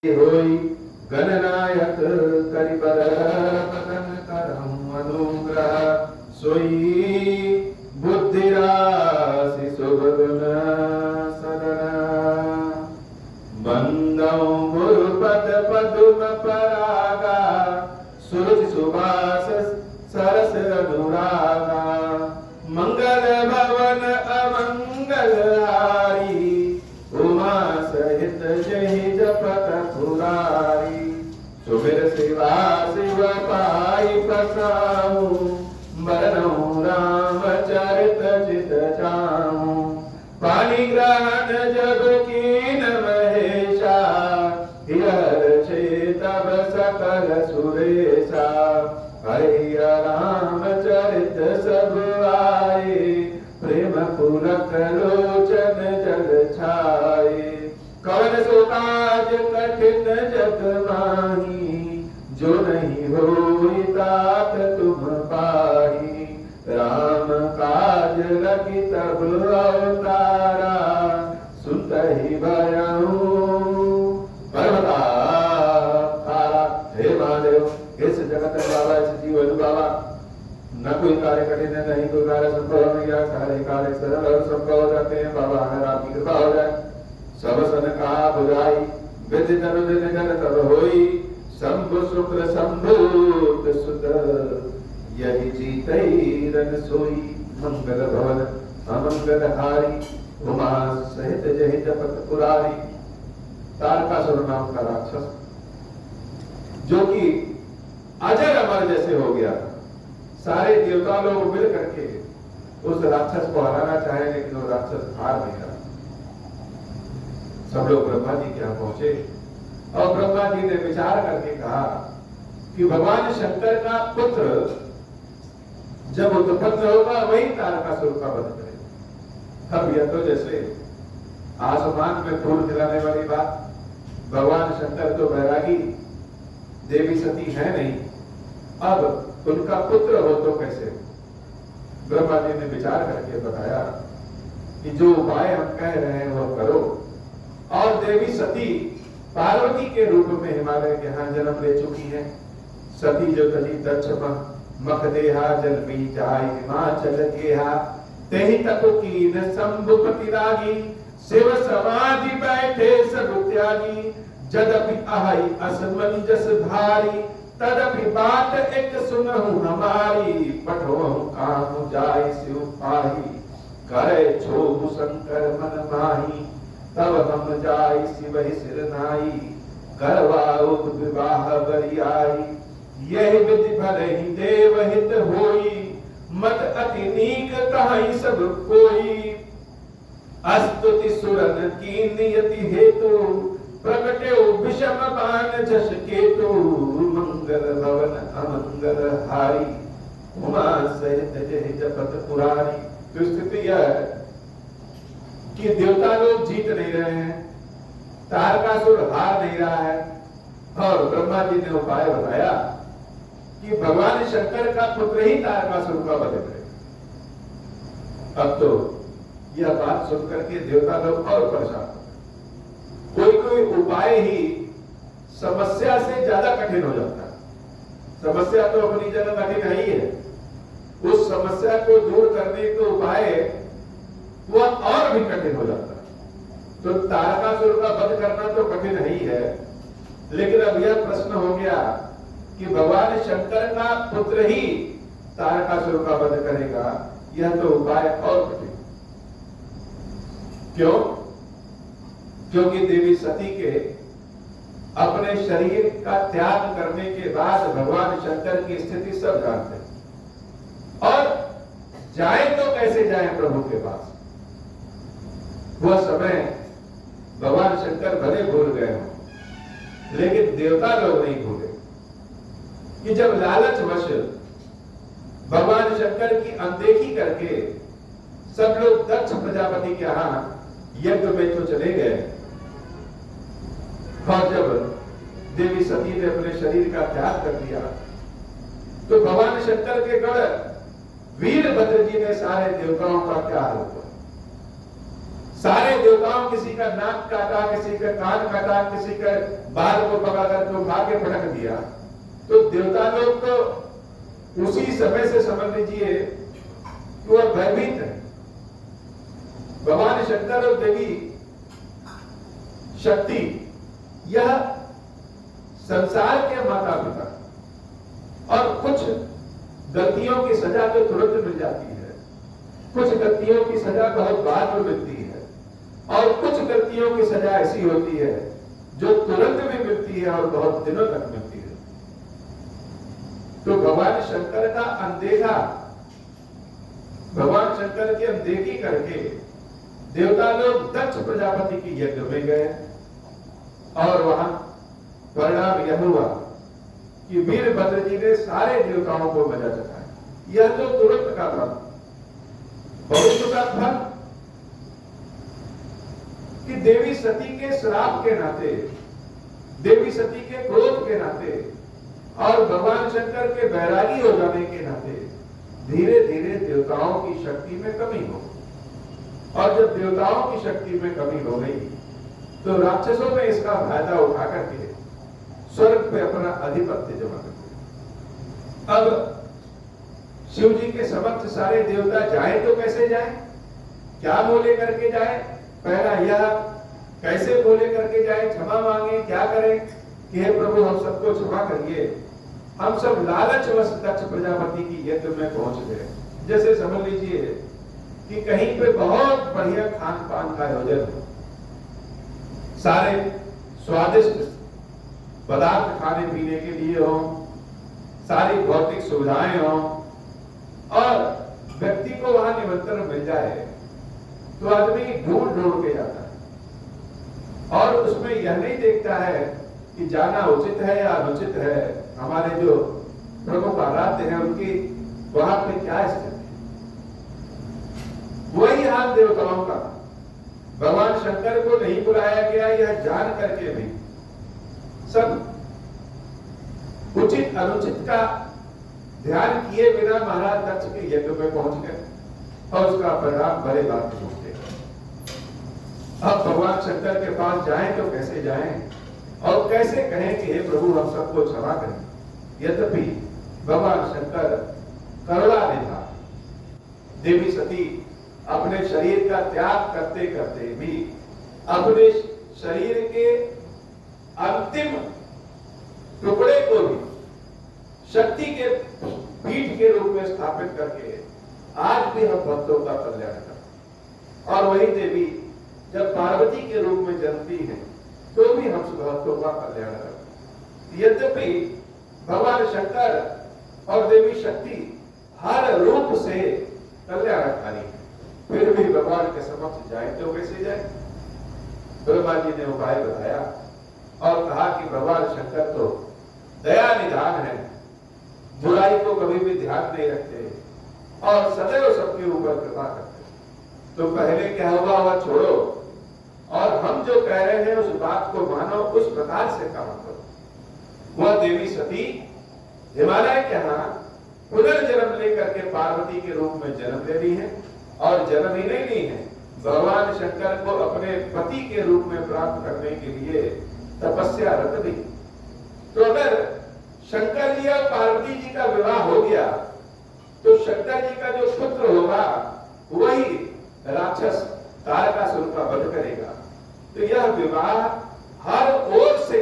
होई गणनायक करिबर बदन करम अनुग्रह सोई बुद्धिराशि सुगुण सदन बंदौ गुरुपद पदुम परागा सूरज सुभाष सरस अनुरागा मंगल भवन अमंगल हारी उमा सहित जहि जपत पुरारी सुमिर शिवा शिव पाई पसाऊ बरनऊ राम चरित चित जाऊं पानी ग्रहण जग कीन महेशा हियर तब सकल सुरेशा हरि राम चरित सब आए प्रेम पुलक लोचन जल छाए कवन सो काज कठिन जग माही जो नहीं होई तात तुम पाही राम काज लगी तब अवतारा सुनत ही भयऊ पर्वता तारा। हे महादेव, इस जगत में बाबा, इस जीवन बाबा न कोई कार्य कठिन है, नहीं कोई कार्य संभव हो गया, सारे कार्य सरल और संभव हो जाते हैं। बाबा अगर आपकी कृपा हो जाए सब सन कहा बुझाई विधि धनु निधन तब होई शंभु शुक्र शंभूत सुत यही जीतई रन सोई मंगल भवन अमंगल हारी उमा सहित जहि जपत पुरारी। तारकासुर नाम का राक्षस जो कि अजर अमर जैसे हो गया, सारे देवता लोग मिल करके उस राक्षस को हराना चाहे, लेकिन वो राक्षस हार नहीं रहा। सब लोग ब्रह्मा जी के यहाँ पहुंचे और ब्रह्मा जी ने विचार करके कहा कि भगवान शंकर का पुत्र जब उत्पन्न होगा वही तारकासुर का वध करेगा। अब यह तो जैसे आसमान में फूल खिलाने वाली बात, भगवान शंकर तो बैरागी, देवी सती है नहीं, अब उनका पुत्र हो तो कैसे। ब्रह्मा जी ने विचार करके बताया कि जो उपाय हम कह रहे हैं वो करो। और देवी सती पार्वती के रूप में हिमालय के यहाँ जन्म ले चुकी हैं। सती जो तजी दक्ष मख देहा जल पी जाय हिमाचल गेहा तेहि तको कीन शंभुपति रागी शिव समाधि बैठे सब त्यागी जदपि अहै असमंजस धारी तदपि बात एक सुनहु हमारी पठोहु काम जाय शिव पाही करे छोहु शंकर मन माही तब हम जाय शिव सिर नाई करवाओ विवाह बरियाई यही विधि भले ही देव हित होई मत अति नीक कहाई सब कोई अस्तुति सुरन की नियति हेतु प्रकटे विषम बाण जस केतु मंगल भवन अमंगल हारी उमा सहित जहि जपत पुरारी। तो स्थिति यह है कि देवता लोग जीत नहीं रहे हैं, तारकासुर हार नहीं रहा है, और ब्रह्मा जी ने उपाय बताया कि भगवान शंकर का पुत्र ही तारकासुर का वध करे। अब तो यह बात सुनकर के देवता लोग और परेशान हो गए। कोई कोई उपाय ही समस्या से ज्यादा कठिन हो जाता है। समस्या तो अपनी जगह कठिन ही है, उस समस्या को दूर करने के उपाय वह और भी कठिन हो जाता है। तो तारकासुर का वध करना तो कठिन ही है, लेकिन अब यह प्रश्न हो गया कि भगवान शंकर का पुत्र ही तारकासुर का वध करेगा, यह तो उपाय और कठिन। क्यों? क्योंकि देवी सती के अपने शरीर का त्याग करने के बाद भगवान शंकर की स्थिति सब जानते हैं, और जाए तो कैसे जाए प्रभु के पास। वह समय भगवान शंकर भले भूल गए हों, लेकिन देवता लोग नहीं भूले कि जब लालचवश भगवान शंकर की अनदेखी करके सब लोग दक्ष प्रजापति के यहां यज्ञ में तो चले गए, और जब देवी सती ने अपने शरीर का त्याग कर दिया तो भगवान शंकर के गढ़ वीरभद्र जी ने सारे देवताओं का क्या हाल हुआ। सारे देवताओं, किसी का नाक काटा, किसी का कान काटा, किसी का बाल को पकड़ कर उठा के पटक दिया, तो देवता लोग तो उसी समय से समझ लीजिए कि वह भयभीत है। भगवान शंकर और देवी शक्ति, यह संसार के माता पिता, और कुछ गलतियों की सजा तो तुरंत मिल जाती है, कुछ गलतियों की सजा बहुत बाद में मिलती है, और कुछ गलतियों की सजा ऐसी होती है जो तुरंत भी मिलती है और बहुत दिनों तक मिलती है। तो भगवान शंकर का अनदेखा, भगवान शंकर की अनदेखी करके देवता लोग दक्ष प्रजापति की यज्ञ में गए, और वहां परिणाम यह हुआ कि वीरभद्र जी ने सारे देवताओं को मजा चखाया। यह तो तुरंत का फल, भविष्य का फल कि देवी सती के श्राप के नाते, देवी सती के क्रोध के नाते और भगवान शंकर के बैरागी हो जाने के नाते धीरे धीरे देवताओं की शक्ति में कमी हो, और जब देवताओं की शक्ति में कमी हो गई तो राक्षसों ने इसका फायदा उठा करके स्वर्ग पे अपना आधिपत्य जमा कर दिया। अब शिव जी के समक्ष सारे देवता जाए तो कैसे जाए, क्या बोले करके जाए? पहला यह कैसे बोले करके जाए, क्षमा मांगे, क्या करें कि हे प्रभु हम सबको क्षमा करिए, हम सब लालचवश दक्ष प्रजापति की यज्ञ में पहुंच गए। जैसे समझ लीजिए कि कहीं पे बहुत बढ़िया खान पान का आयोजन हो, सारे स्वादिष्ट पदार्थ खाने पीने के लिए हो, सारी भौतिक सुविधाएं हो, और व्यक्ति को वहां निमंत्रण मिल जाए तो आदमी ढूंढ ढूंढ के जाता है, और उसमें यह नहीं देखता है कि जाना उचित है या अनुचित है। हमारे जो प्रमुख आराध्य हैं उनकी वहां पे क्या स्थिति है, वही हाल देवताओं का। भगवान शंकर को नहीं बुलाया गया, यह जान करके भी सब उचित अनुचित का ध्यान किए बिना महाराज दक्ष के यज्ञ में पहुंच गए, और उसका परिणाम बड़े बात पहुंचते। अब भगवान शंकर के पास जाएं तो कैसे जाएं, और कैसे कहें कि हे प्रभु हम सबको क्षमा करें? यद्यपि भगवान शंकर करुणा निधान, देवी सती अपने शरीर का त्याग करते करते भी अपने शरीर के अंतिम टुकड़े को भी शक्ति के पीठ के रूप में स्थापित करके आज भी हम भक्तों का कल्याण करते। और वही देवी जब पार्वती के रूप में जन्मती है तो भी हम भक्तों का कल्याण करते। यद्यपि भगवान शंकर और देवी शक्ति हर रूप से कल्याणकारी है, फिर भी भगवान के समक्ष जाए तो कैसे जाए? ब्रह्मा जी ने उपाय बताया और कहा कि भगवान शंकर तो दया निधान है, बुराई को कभी भी ध्यान नहीं रखते और सदैव सबके ऊपर कृपा करते। तो पहले क्या हुआ वह छोड़ो, और हम जो कह रहे हैं उस बात को मानो, उस प्रकार से काम करो। वह देवी सती हिमालय के यहाँ पुनर्जन्म लेकर के पार्वती के रूप में जन्म ले ली है, और जन्म ही नहीं ली है, भगवान शंकर को अपने पति के रूप में प्राप्त करने के लिए तपस्या रत भी। तो अगर शंकर जी और पार्वती जी का विवाह हो गया तो शंकर जी का जो पुत्र होगा वही राक्षस तारकासुर का वध करेगा। तो यह विवाह हर ओर से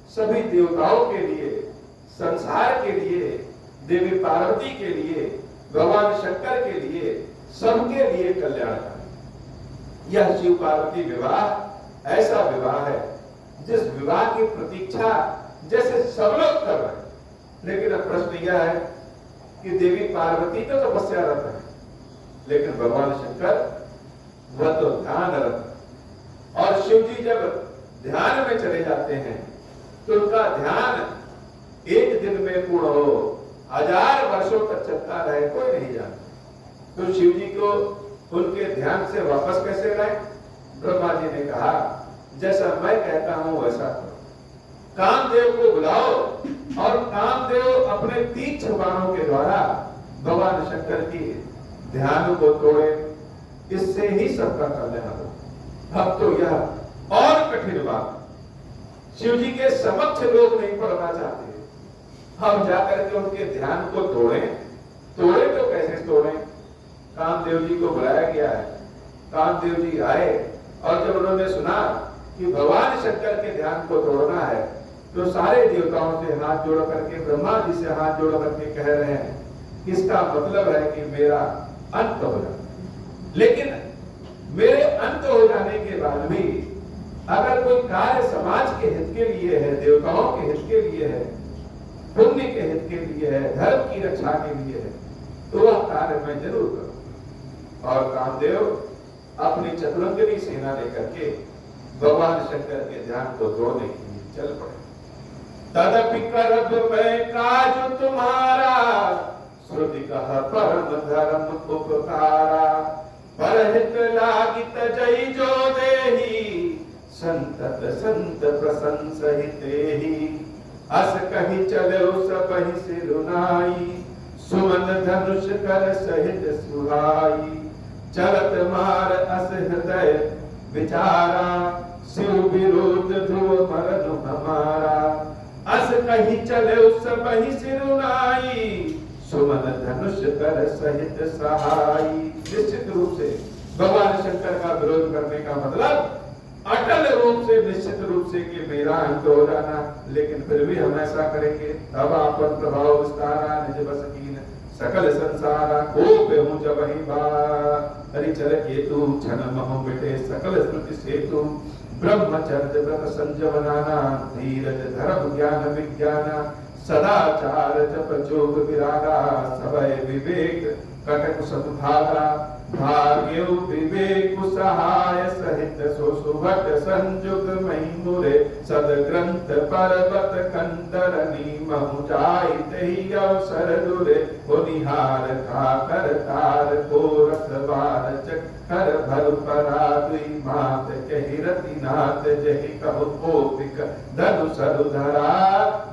सभी देवताओं के लिए, संसार के लिए, देवी पार्वती के लिए, भगवान शंकर के लिए, सबके लिए कल्याणकारी। यह शिव पार्वती विवाह ऐसा विवाह है जिस विवाह की प्रतीक्षा जैसे सब लोग कर रहे हैं, लेकिन अब प्रश्न यह है कि देवी पार्वती तो तपस्यारत है, लेकिन भगवान शंकर वह तो ध्यानरत है। और शिव जी जब ध्यान में चले जाते हैं तो उनका ध्यान एक दिन में पूर्ण हो, 1000 वर्षों तक चलता रहे, कोई नहीं जानता। तो शिव जी को उनके ध्यान से वापस कैसे लाए? ब्रह्मा जी ने कहा जैसा मैं कहता हूं वैसा करो, कामदेव को बुलाओ और कामदेव अपने तीक्ष्ण बाणों के द्वारा भगवान शंकर की ध्यान को तोड़े, इससे ही सबका कल्याण हो। अब तो यह और कठिन बात, शिव जी के समक्ष लोग नहीं पढ़ना चाहते, हम जाकर के उनके ध्यान को तोड़े तो कैसे तोड़े। कामदेव जी को बुलाया गया है, कामदेव जी आए और जब उन्होंने सुना कि भगवान शंकर के ध्यान को तोड़ना है तो सारे देवताओं से हाथ जोड़ करके, ब्रह्मा जी से हाथ जोड़ करके कह रहे हैं इसका मतलब है कि मेरा अंत हो जाए। लेकिन मेरे अंत हो जाने के बाद भी अगर कोई कार्य समाज के हित के लिए है, देवताओं के हित के लिए है, पुण्य के हित के लिए है, धर्म की रक्षा के लिए है, तो वह कार्य मैं जरूर करूं। और कामदेव अपनी चतुरंगिनी सेना लेकर के भगवान शंकर के ध्यान को तोड़ने के लिए चल पड़े। तदपि करब मैं काज तुम्हारा, श्रुति कह परम धर्म उपकारा, परहित लागित जय जो देही, संतत संत प्रशंसहितेहि, अस कहि चलो सबहि सिरुनाई, सुमन धनुष कर सहित सुहाई, चलत मार अस हृदय विचारा, शिव विरोध ध्रुव मरनु हमारा, अस कहि चलो सबहि सिरुनाई, सुमन धनुष कर सहित सहाई। निश्चित रूप से भगवान शंकर का विरोध करने का मतलब अटल रूप से, निश्चित रूप से कि मेरा अंत हो जाना, लेकिन फिर भी हम ऐसा करेंगे। तब आपन प्रभाव विस्तारा, निज बस कीन सकल संसारा, को बेहूं जब ही बार, हरि चर केतु क्षण महु मिटे सकल स्मृति सेतु, ब्रह्मचर्य व्रत संजवनाना, धीरज धर्म ज्ञान विज्ञाना, सदाचार जप जोग विरागा, सबय विवेक कटक सद्भागा, भाग्यो विवेक सहाय सहित सो सुभट संजुग मही मुरे, सदग्रंथ पर्वत कंदरनी महु जाइत ही अवसर दुरे, होनिहार का कर तार को रखवार चक्कर भर परा, दुई मात कहि रति नाथ जहि कहु कोपिक धनु सरु धरा,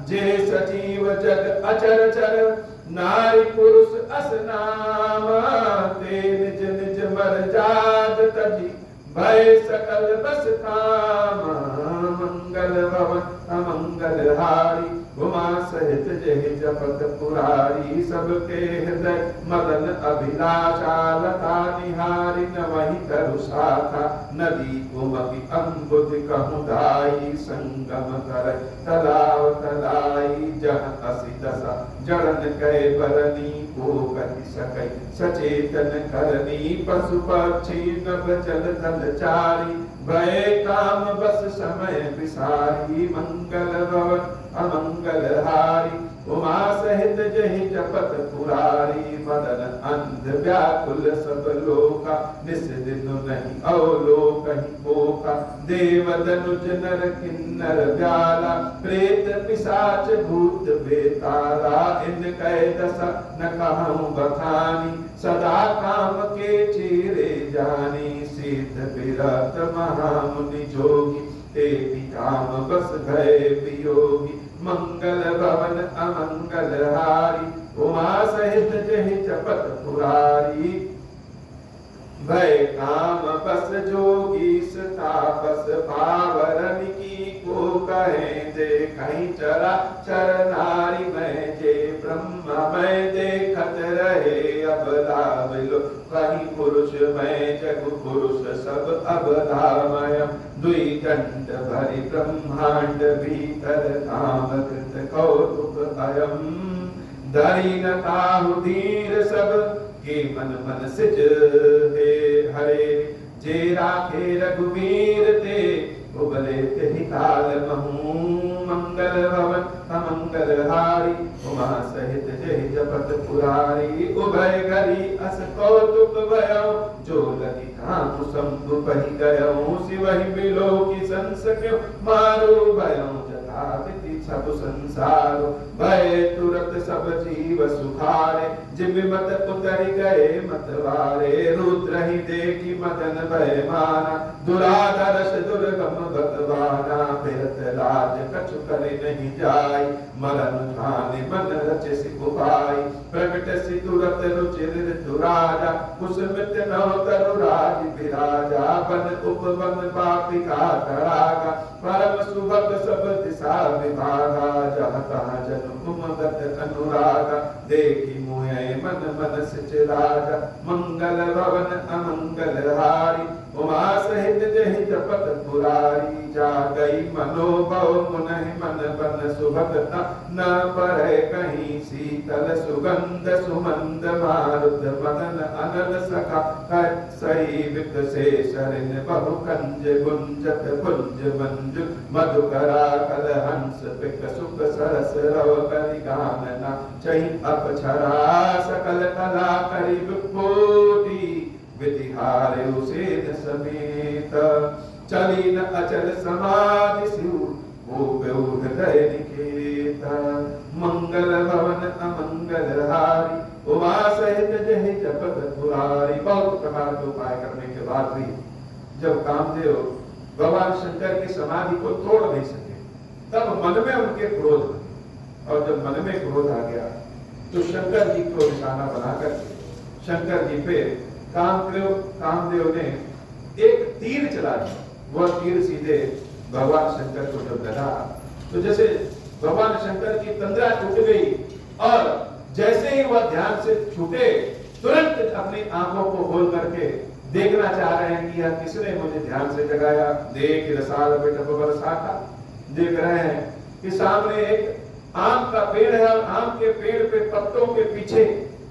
जे सजीव जग अचर चर, नारी पुरुष अस नाम, ते निज निज मर जात तजी, भय सकल बस काम, मंगल भवन अमंगल हारी, उमा सहित जहि जपत पुरारी, सबके हृदय मदन अभिलाषा, लता निहारी न वही तरु शाखा, नदी उमकी अम्बुद कहूँ दाई, संगम कर तलाव तलाई, जहाँ असी दशा जड़न कै बरनी, को कहि सकै सचेतन करनी, पशु पक्षी नभ जल थल चारी, भय काम बस समय विसारी, मंगल भवन अमंगल हारी, उमा सहित जहि जपत पुरारी, मदन अंध व्याकुल सब लोका, निस दिन नहीं अवलोकहि कोका, देव दनुज नर किन्नर व्याला, प्रेत पिशाच भूत बेताला, इन कै दशा न कहूँ बखानी, सदा काम के चीरे जानी, सिद्ध विरत महामुनि जोगी, ते काम बस भय वियोगी, मंगल भवन अमंगल हारी, उमा सहित जहि जपत पुरारी, भय काम बस जोगी तापस, पावरन की को कहे दे, कहीं चरा चर नारी में जे, ब्रह्म में देखत रहे अबला बिलो, कहीं पुरुष में जग पुरुष सब अबलामय, दुई दंड भरि ब्रह्मांड भीतर, काम कृत कौतुक अयम, धरि न काहु धीर सब, के मन मन सिज हे हरे, जे राखे रघुवीर ते, उबले तेहि काल महू, मंगल भवन अमंगल हारी, उमा सहित जहि जपत पुरारी, उभय घरी अस कौतुक भयो, जो लगी कांतु शंभु बहि गयो, शिवहि बिलो की संसक्यो, मारो भयो जथाविधि सब संसारो, भय तुरत सब जीव सुखारे, जिम मत उतर गए मतवारे, रुद्र ही देखी मदन भय माना, दुराधरस दुर्गम भगवाना, फिरत लाज कछु करे करी नहीं जाय, मरण ठाने मन रचे सिख उपाय, प्रकट सि तुरत रुचिर ऋतुराजा, कुसुमित नव तरु राज विराजा, बन उपवन बापिका तड़ागा, परम सुभग सब दिशा विभागा, जहाँ तहाँ जन उमगत अनुरागा, देखी मुहे मन मन सिचराजा, मंगल भवन अमंगल हारी, उमा सहित जहि जपत पुरारी, जा गई मनोभव मुनहि मन बन सुभगता, न परै कहीं शीतल सुगंध सुमंद मारुत मनन अनल सखा, सही वित से शरण बहु कंज गुंजत कुंज मंजु, मधुकरा कल हंस पिक सुख सरस रव करि गानना, चहि अपछरा सकल कला करि विकोटि, विधिहारे उसेद समेत, चली न अचल समाधि सिउ, भूपेउ हृदय निकेत, मंगल भवन अमंगल हारी, उमा सहित जहि जपत पुरारी। बहुत प्रकार के उपाय करने के बाद भी जब कामदेव भगवान शंकर की समाधि को तोड़ नहीं सके, तब मन में उनके क्रोध बने, और जब मन में क्रोध आ गया तो शंकर जी को निशाना बनाकर शंकर जी पे कामदेव ने एक तीर चला दिया। वह तीर सीधे भगवान शंकर को जब लगा तो जैसे भगवान शंकर की तंद्रा टूट गई, और जैसे ही वह ध्यान से छूटे, तुरंत अपनी आंखों को खोल करके देखना चाह रहे हैं कि यह किसने मुझे ध्यान से जगाया। देख रसाल बिटप बरसाता, देख रहे हैं कि सामने एक आम का पेड़ है, और आम के पेड़ पे पत्तों के पीछे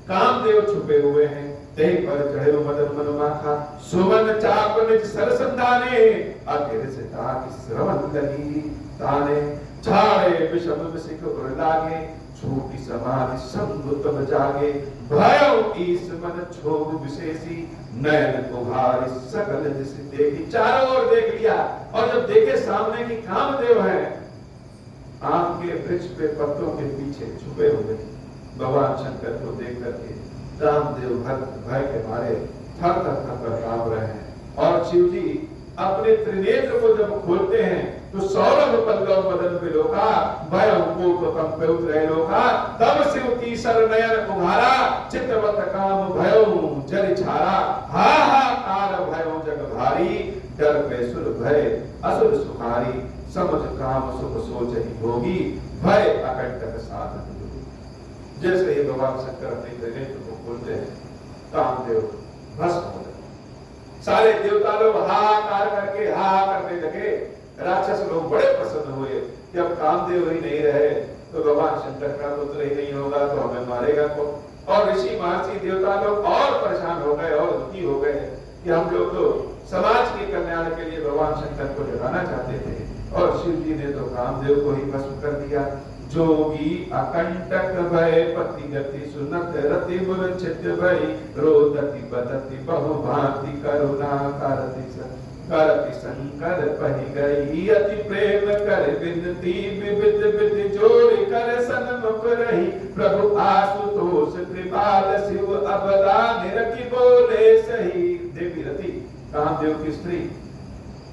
कामदेव छुपे हुए हैं। तेहि पर चढ़े मदन मन माखा, सुमन चाप निज सरसंधाने, अकेले से ताकि श्रवण लगी ताने, छाड़े विषम विसिक उर लागे, छूटी समाधि संग तब जागे, भयउ ईस मन क्षोभ विशेषी, नयन उघारी सकल दिस देखी। चारों ओर देख लिया, और जब देखे सामने की कामदेव है, आम के वृक्ष पे पत्तों के पीछे छुपे हुए भगवान शंकर को देख करके रामदेव भय के मारे थर थर थर कर कांप रहे हैं। और शिव जी अपने त्रिनेत्र को जब खोलते हैं तो सौरभ पल्लव बदन विलोका, भय कोप कंपे उतरे लोका, तब शिव की सर नयन उघारा, चित्तवत काम भयो जल छारा, हाहाकार भयो जग भारी, डर पे सुर भय असुर सुखारी, समझ काम सुख सोच ही भोगी, भय अकंटक साधन। जैसे ही भगवान शंकर अपने त्रिनेत्र को खोलते हैं, कामदेव भस्म हो गए। सारे देवता लोग हाहाकार करके करने लगे। राक्षस लोग बड़े प्रसन्न हुए कि अब कामदेव ही नहीं रहे तो भगवान शंकर का पुत्र ही नहीं होगा तो हमें मारेगा कौन। और ऋषि महर्षि देवता लोग और परेशान हो गए और दुखी हो गए कि हम लोग तो समाज के कल्याण के लिए भगवान शंकर को जगाना चाहते थे, और शिव जी ने तो कामदेव को ही भस्म कर दिया। जोगी अकंटक भय पति गति सुनत रति मूर्छित भय, रोदति बदति बहु भांति करुणा करति शंकर पहि गई, अति प्रेम कर विनती विविध विधि जोड़ कर सन्मुख रही, प्रभु आशुतोष कृपाल शिव अबला निरखी बोले सही। देवी रति कामदेव की स्त्री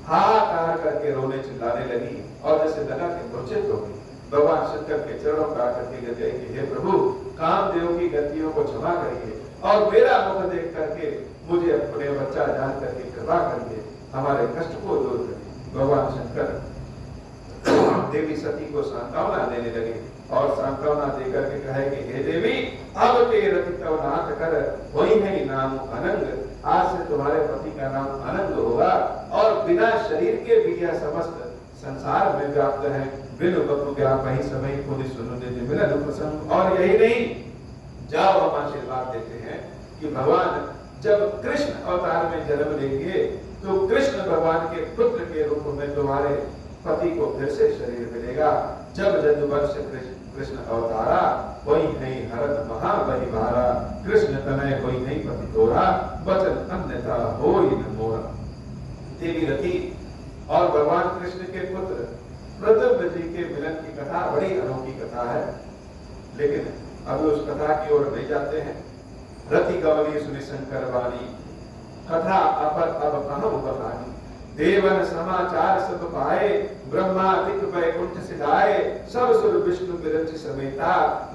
हाहाकार करके रोने चिल्लाने लगी, और जैसे लगा कि मूर्छित हो गई। भगवान शंकर के चरणों पर आकर के गए कि हे प्रभु, कामदेव की गतियों को क्षमा करिए, और मेरा मुख देख करके मुझे अपने बच्चा जान करके कृपा करिए, हमारे कष्ट को दूर करिए। भगवान शंकर देवी सती को सांत्वना देने लगे, और सांत्वना देकर के कहे कि हे देवी, अब ते रति तव नाथ कर, वही है नाम अनंग, आज से तुम्हारे पति का नाम अनंग होगा, और बिना शरीर के भी यह समस्त संसार में व्याप्त है। बिनु बपु व्यापहि समय पुनि सुनु निज मिलन प्रसंग। और यही नहीं, जाओ हम आशीर्वाद देते हैं कि भगवान जब कृष्ण अवतार में जन्म लेंगे तो कृष्ण भगवान के पुत्र के रूप में तुम्हारे पति को फिर से शरीर मिलेगा। जब जदुवंश कृष्ण अवतारा, वही नहीं हरत महा वही भारा, कृष्ण तनय कोई नहीं पति तोरा, वचन अन्यथा होई न मोरा। देवी रति और भगवान कृष्ण के पुत्र प्रद्युम्न जी के मिलन की कथा बड़ी अनोखी कथा है, लेकिन अभी उस कथा की ओर नहीं जाते हैं। रति गवली सुनि शंकर वाणी, कथा अपर अब कहूं बखानी, देवन समाचार सब पाए, ब्रह्मादिक वैकुंठ सिधाए, सब सुर विष्णु विरच समेता,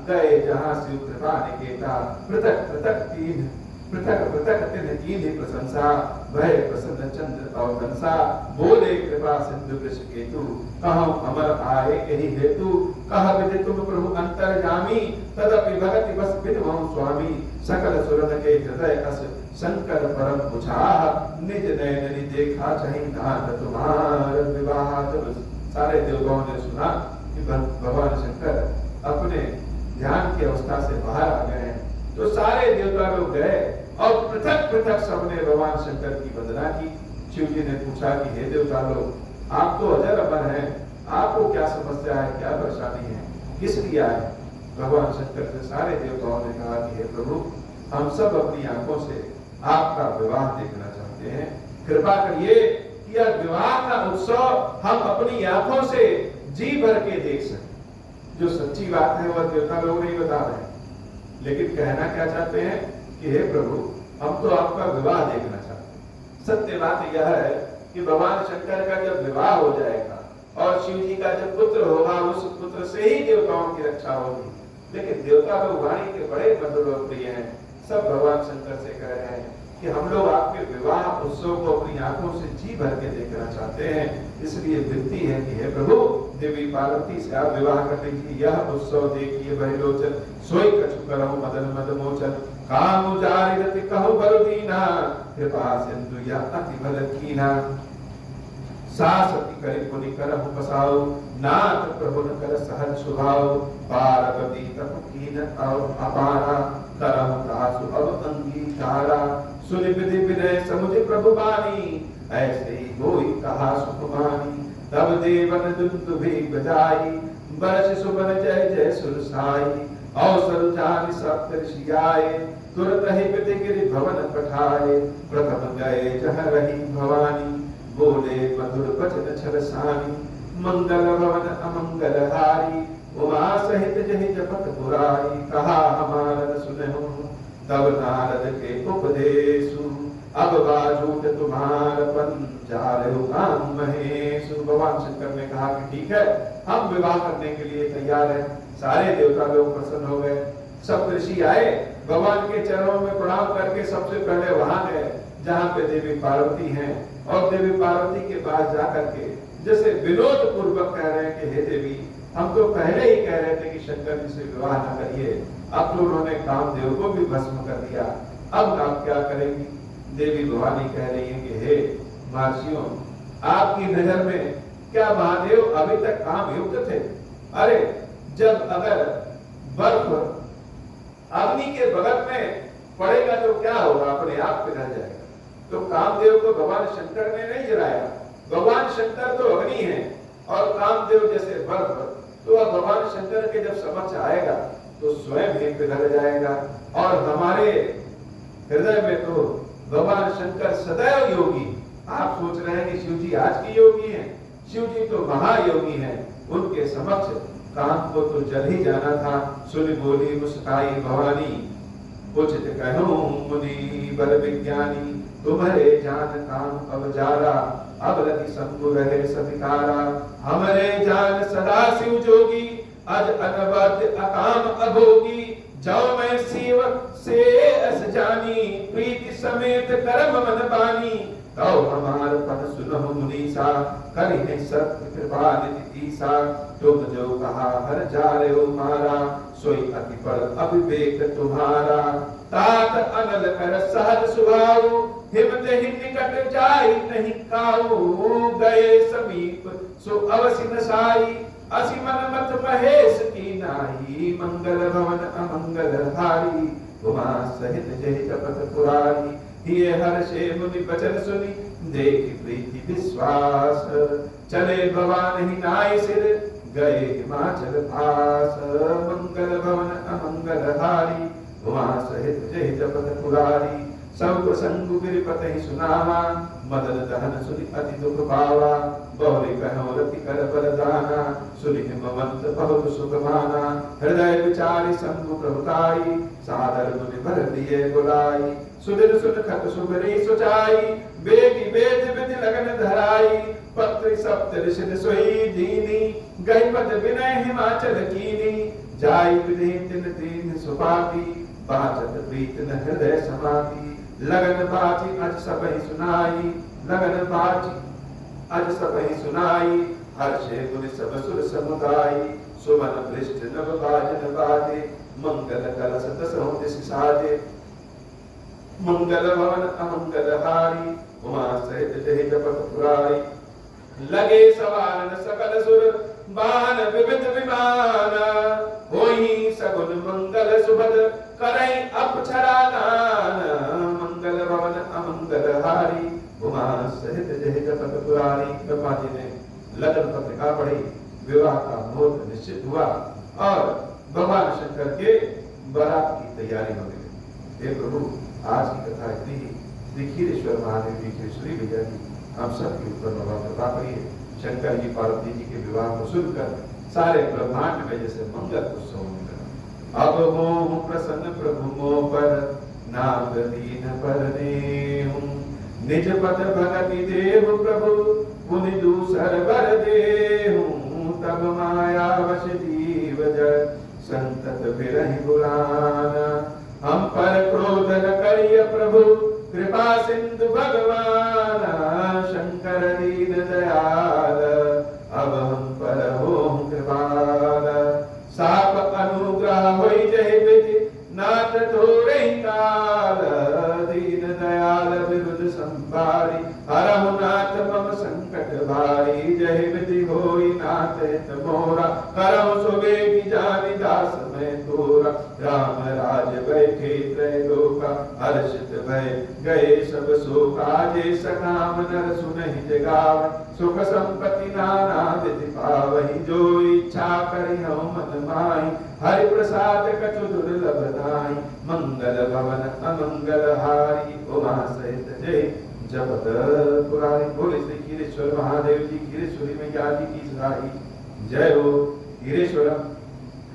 गए जहां शिव कृपा निकेता। पृथक पृथक तीन तिन्ह कीन्ही प्रशंसा, भय प्रसन्न चंद्र अवधंसा, बोले कृपा सिंधु वृषकेतु, कहूँ अमर आए यही हेतु, कह विधि तुम प्रभु अंतर्यामी, तदपि भगति बस बिनवहु स्वामी, सकल सुरन के हृदय अस शंकर परम पुछाह, निज नयन देखा चाहि नाथ तुम्हार विवाह। जब सारे देवताओं ने सुना कि भगवान शंकर अपने ध्यान की अवस्था से बाहर आ गए हैं, तो सारे देवता लोग गए और पृथक पृथक सबने भगवान शंकर की वंदना की। शिव जी ने पूछा कि हे देवता लोग, आप तो अजर अमर हैं, आपको क्या समस्या है, क्या परेशानी है, किस लिए आए? भगवान शंकर से सारे देवताओं ने कहा कि हे प्रभु, हम सब अपनी आंखों से आपका विवाह देखना चाहते हैं, कृपा करिए कि यह विवाह का उत्सव हम अपनी आंखों से जी भर के देख सकें। जो सच्ची बात है वह देवता लोग नहीं बता रहे, लेकिन कहना क्या चाहते हैं कि हे प्रभु, हम तो आपका विवाह देखना चाहते हैं। सत्य बात यह है कि भगवान शंकर का जब विवाह हो जाएगा और शिव जी का जब पुत्र होगा, उस पुत्र से ही देवताओं की रक्षा होगी। लेकिन देवता लोग वाणी के बड़े मधुर प्रिय हैं, सब भगवान शंकर से कह रहे हैं कि हम लोग आपके विवाह उत्सव को अपनी आंखों से जी भर के देखना चाहते हैं, इसलिए विनती है कि हे प्रभु, देवी पार्वती से आप विवाह कर लीजिए, यह उत्सव देखिए बहिलोचन, सोई कछु करहु मदन मद मोचन, काम उजारि रति कहु बरु दीना, कृपा सिंधु या अति बल कीना, सासती करि पुनि करहु बसाओ, नाथ प्रभु न कर सहज स्वभाव, पार्वती तप कीन और अपारा, करहु तासु अब अंगीकारा, सुनि विधि विनय समुझ प्रभु बानी, ऐसे ही होई कहा सुकुमानी, तब देवन दुंदुभि बजाई, बरस सुमन जय जय सुरसाई, अवसर जानि सप्तऋषि आए, तुरत ही विधि गिरि भवन पठाए, प्रथम गए जहाँ रही भवानी, बोले मधुर वचन छरसानी, मंगल भवन अमंगल हारी, उमा सहित जहि जपत पुराई, कहा हमारा सुनहु तब नारद के उपदेशु, अब बाजूट तुम्हार पंचारहु काम महेशु। भगवान शंकर ने कहा कि ठीक है, हम विवाह करने के लिए तैयार हैं। सारे देवता लोग प्रसन्न हो गए, सब ऋषि आए, भगवान के चरणों में प्रणाम करके सबसे पहले वहां गए जहां पे देवी पार्वती हैं, और देवी पार्वती के पास जाकर के जैसे विनोद पूर्वक कह रहे हैं कि हे देवी, हम तो पहले ही कह रहे थे कि शंकर जी से विवाह न करिए, अब तो उन्होंने कामदेव को भी भस्म कर दिया, अब आप क्या करेंगी? देवी भवानी कह रही है कि हे महर्षियों, आपकी नजर में क्या महादेव अभी तक काम युक्त थे? अरे जब अगर बर्फ अग्नि के बगल में पड़ेगा तो क्या होगा, अपने आप पिघल जाएगा। तो कामदेव को भगवान शंकर ने नहीं जलाया, भगवान शंकर तो अग्नि है और कामदेव जैसे बर्फ, तो अब भगवान शंकर के जब समक्ष आएगा तो स्वयं ही पिघल जाएगा। और हमारे हृदय में तो भगवान शंकर सदैव योगी। आप सोच रहे हैं कि शिव जी आज की योगी हैं, शिव जी तो महायोगी हैं, उनके समक्ष काम को तो जल ही जाना था। सुन बोली मुस्काई भवानी, उचित कहूं मुनि बल विज्ञानी, तुम्हारे जान काम अब जारा, अब लगी शंभु रहे सविकारा, हमरे जान सदा शिव जोगी, अज अनवद्य अकाम अभोगी, जाओ मैं शिव से अस जानी, प्रीति समेत करम मन बानी, तो हमार पद सुनहु मुनीसा, करिहे सत्य कृपा निधि ईसा, तुम जो कहा हर जारे हो मारा, सोई अति बड़ अविवेक तुम्हारा, तात अनल कर सहज सुभाव, हिमत ही निकट जाई नहीं काऊ, गए समीप सो अवसि नसाई, असि मन मत महेश की नाई, मंगल भवन अमंगल हारी, उमा सहित जहि जपत पुरारी, ये हर्षे मुनि वचन सुनी, देखि प्रीति विश्वास, चले भवान ही नाई सिर, गए हिमाचल पास, मंगल भवन अमंगल हारी, उमा सहित जहि जपत पुरारी, सब प्रसंग गिरिपति सुनावा, मदन दहन सुनि अति दुख पावा। बहुरी कहो रति कर बल जाना, सुनि हिमवंत बहुत सुख माना। हृदय विचारी शंभु प्रभुताई, सादर मुनि भर दिए बुलाई। सुदिन सुन खत सुबरी सुचाई, बेगी वेद विधि लगन धराई। पत्र सप्त ऋषि सोई दीनी, गई पद विनय हिमाचल कीनी। जाई विधि तिन दीन सुपाती, बाचत प्रीत न हृदय समाती। लगन बाजी अज सबहि सुनाई, लगन बाजी अज सबहि सुनाई। हर्षे गुनि सब सुर समुदाई, सुमन पृष्ठ नव बाजन बाजे। मंगल कलश दसहों दिस साजे, मंगल भवन अमंगल हारी। उमा सहित जहि जपत पुरारी, लगे सवारन सकल सुर। बान विविध विमान, होई सगुन मंगल सुभद। करई अपछरा गान, मंगल भवन अमंगल हारी। उमा सहित जहि जपत पुरारी। ब्रह्मा जी ने लगन पत्रिका पढ़ी, विवाह का मुहूर्त निश्चित हुआ और भगवान शंकर के बारात की तैयारी हो गई। हे प्रभु, आज की कथा इतनी ही। श्री खीरेश्वर महादेव जी की श्री विजय जी हम सबके ऊपर बाबा कृपा करिए। शंकर जी पार्वती जी के विवाह को सुनकर सारे ब्रह्मांड में जैसे मंगल उत्सव होने लगा। अब मोह प्रसन्न प्रभु मोह पर, नाग दीन पर नेहु। निज पद भगति देव प्रभु, पुनि दूसर वर देहु। तब माया वश जीव जड़, संतत बिरहि बुलाना। हम पर क्रोध न करिय प्रभु, कृपा सिंधु भगवान। शंकर दीन दयाल, अब हम पर हों कृपाल। साप अनुग्रह होई जहि विधि, नाथ थोड़हि काल। दीन दयाल विरुद्ध संभारी, हरहु नाथ मम संकट भारी। जहि विधि होई नाथ हित मोरा, करहु सुबेगी जानि दास मैं तोरा। राम राज बैठे त्रैलोका, हर्षित भय गए सब शोका। जे सकाम नर सुनहि जगावै, सुख संपत्ति नाना विधि पावहि। जो इच्छा करिहु मन माहि, हरि प्रसाद कछु दुर्लभ नाहि। मंगल भवन अमंगल हारी, उमा सहित जय जपत पुरारी। बोले श्री खीरेश्वर महादेव जी, खीरेश्वरी मैया जी की सहाई जय हो। खीरेश्वरम,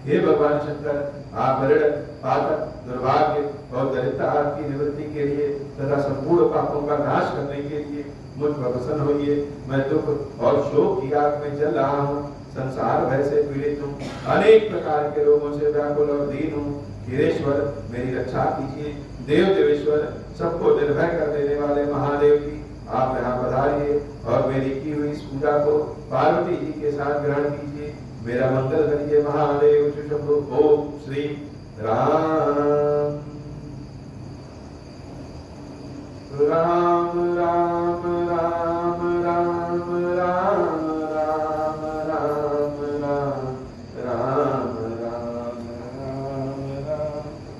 हे भगवान शंकर, आप ऋण पातक दुर्भाग्य और दरिद्रता की निवृत्ति के लिए तथा संपूर्ण पापों का नाश करने के लिए मुझ पर प्रसन्न होइए। मैं दुख और शोक की आग में जल रहा हूँ, संसार भय से पीड़ित हूँ, अनेक प्रकार के रोगों से व्याकुल और दीन हूँ। खीरेश्वर, मेरी रक्षा कीजिए। देव देवेश्वर, सबको निर्भय कर देने वाले महादेव जी, आप यहाँ पधारिए और मेरी की हुई इस पूजा को पार्वती जी के साथ ग्रहण कीजिए। मेरा मंगल करिए महादेव शंभु। ओम श्री राम राम राम।